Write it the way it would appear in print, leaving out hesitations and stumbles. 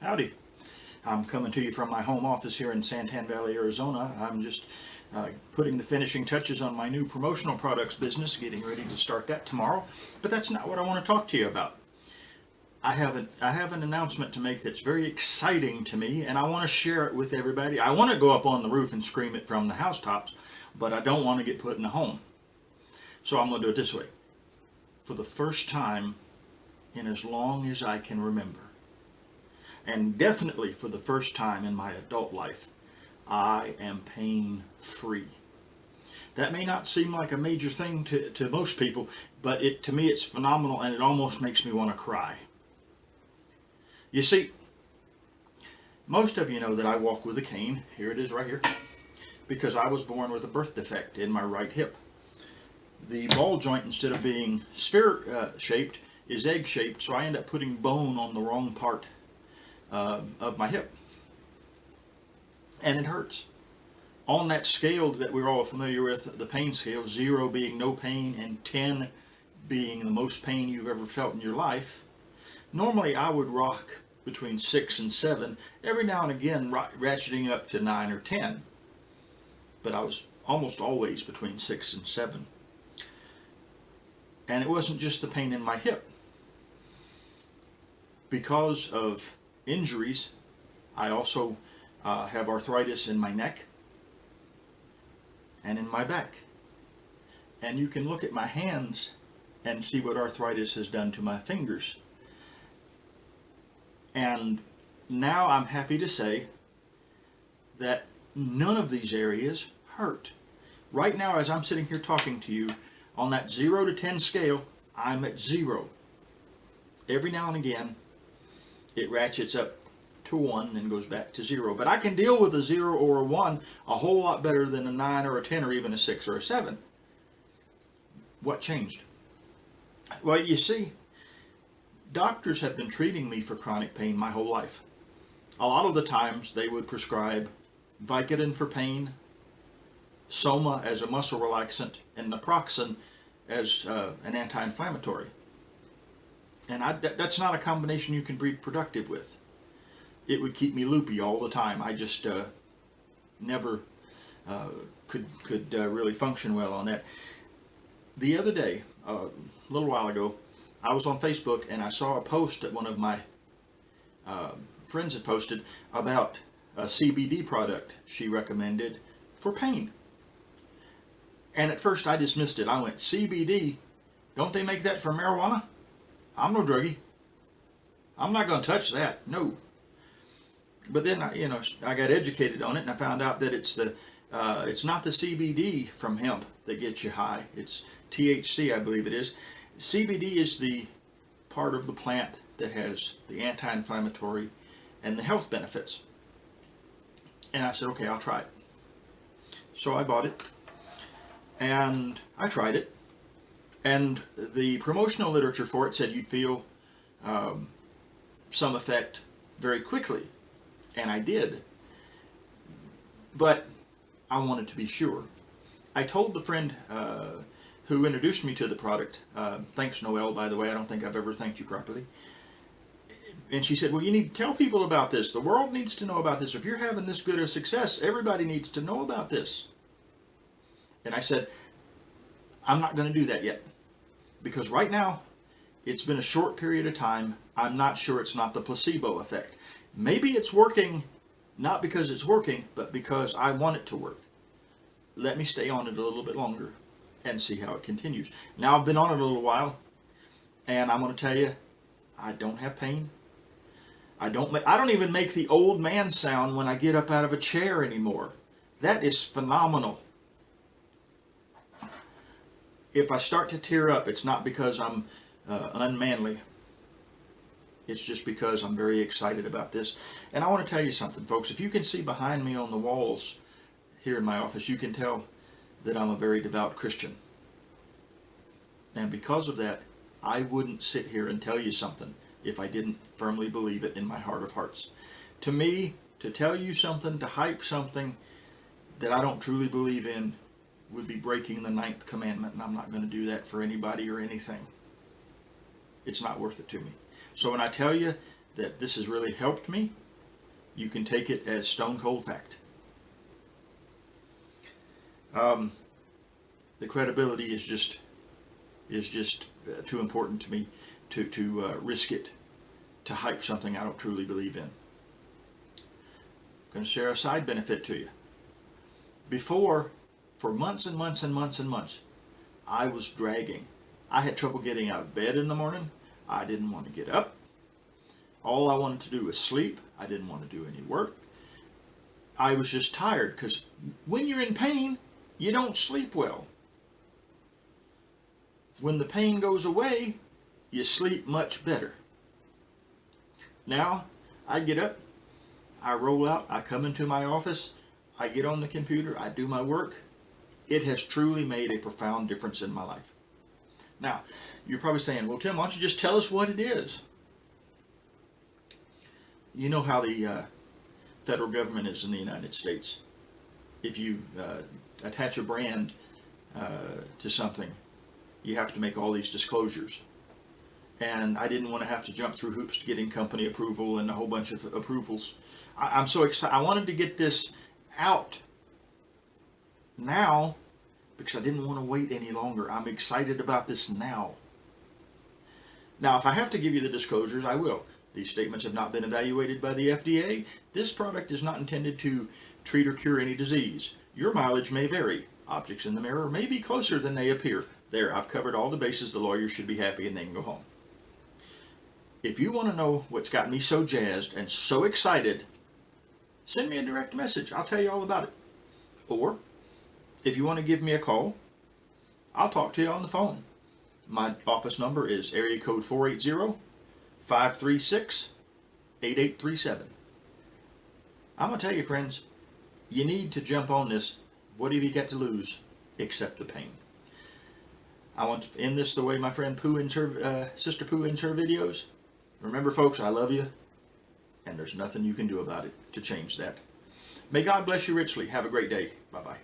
Howdy. I'm coming to you from my home office here in Santan Valley, Arizona. I'm just putting the finishing touches on my new promotional products business, getting ready to start that tomorrow. But that's not what I want to talk to you about. I have an announcement to make that's very exciting to me, and I want to share it with everybody. I want to go up on the roof and scream it from the housetops, but I don't want to get put in a home. So I'm going to do it this way. For the first time in as long as I can remember, and definitely for the first time in my adult life, I am pain free. That may not seem like a major thing to most people, but to me it's phenomenal, and it almost makes me want to cry. You see, most of you know that I walk with a cane. Here it is right here. Because I was born with a birth defect in my right hip. The ball joint, instead of being sphere shaped, is egg shaped, so I end up putting bone on the wrong part of my hip. And it hurts. On that scale that we're all familiar with, the pain scale, 0 being no pain and 10 being the most pain you've ever felt in your life, normally I would rock between 6 and 7, every now and again ratcheting up to 9 or 10. But I was almost always between 6 and 7. And it wasn't just the pain in my hip. Because of injuries, I also have arthritis in my neck and in my back. And you can look at my hands and see what arthritis has done to my fingers. And now I'm happy to say that none of these areas hurt. Right now, as I'm sitting here talking to you, on that 0 to 10 scale, I'm at 0. Every now and again, it ratchets up to 1 and goes back to 0. But I can deal with a 0 or a 1 a whole lot better than a 9 or a 10 or even a 6 or a 7. What changed? Well, you see, doctors have been treating me for chronic pain my whole life. A lot of the times they would prescribe Vicodin for pain, Soma as a muscle relaxant, and naproxen as an anti-inflammatory. And that's not a combination you can be productive with. It would keep me loopy all the time. I just never could really function well on that. The other day, a little while ago, I was on Facebook and I saw a post that one of my friends had posted about a CBD product she recommended for pain. And at first I dismissed it. I went, CBD? Don't they make that for marijuana? I'm no druggie. I'm not going to touch that. No. But then I got educated on it, and I found out that it's not the CBD from hemp that gets you high. It's THC, I believe it is. CBD is the part of the plant that has the anti-inflammatory and the health benefits. And I said, okay, I'll try it. So I bought it, and I tried it. And the promotional literature for it said you'd feel some effect very quickly. And I did. But I wanted to be sure. I told the friend who introduced me to the product, thanks Noelle, by the way, I don't think I've ever thanked you properly. And she said, well, you need to tell people about this. The world needs to know about this. If you're having this good a success, everybody needs to know about this. And I said, I'm not going to do that yet. Because right now, it's been a short period of time. I'm not sure it's not the placebo effect. Maybe it's working, not because it's working, but because I want it to work. Let me stay on it a little bit longer and see how it continues. Now I've been on it a little while, and I'm going to tell you, I don't have pain. I don't even make the old man sound when I get up out of a chair anymore. That is phenomenal. If I start to tear up, it's not because I'm unmanly. It's just because I'm very excited about this. And I want to tell you something, folks. If you can see behind me on the walls here in my office, you can tell that I'm a very devout Christian. And because of that, I wouldn't sit here and tell you something if I didn't firmly believe it in my heart of hearts. To me, to tell you something, to hype something that I don't truly believe in, would be breaking the 9th commandment, and I'm not going to do that for anybody or anything. It's not worth it to me. So when I tell you that this has really helped me, you can take it as stone cold fact. The credibility is just too important to me to risk it to hype something I don't truly believe in. I'm going to share a side benefit to you. Before, for months and months and months and months, I was dragging. I had trouble getting out of bed in the morning. I didn't want to get up. All I wanted to do was sleep. I didn't want to do any work. I was just tired, because when you're in pain, you don't sleep well. When the pain goes away, you sleep much better. Now, I get up, I roll out, I come into my office, I get on the computer, I do my work. It has truly made a profound difference in my life. Now, you're probably saying, well, Tim, why don't you just tell us what it is? You know how the federal government is in the United States. If you attach a brand to something, you have to make all these disclosures. And I didn't want to have to jump through hoops to getting company approval and a whole bunch of approvals. I'm so excited. I wanted to get this out now because I didn't want to wait any longer. I'm excited about this now. Now, if I have to give you the disclosures, I will. These statements have not been evaluated by the FDA. This product is not intended to treat or cure any disease. Your mileage may vary. Objects in the mirror may be closer than they appear. There, I've covered all the bases. The lawyers should be happy and they can go home. If you want to know what's got me so jazzed and so excited, send me a direct message. I'll tell you all about it. Or, if you want to give me a call, I'll talk to you on the phone. My office number is area code 480-536-8837. I'm going to tell you, friends, you need to jump on this. What have you got to lose except the pain? I want to end this the way my friend Pooh ends her, Sister Pooh ends her videos. Remember, folks, I love you, and there's nothing you can do about it to change that. May God bless you richly. Have a great day. Bye-bye.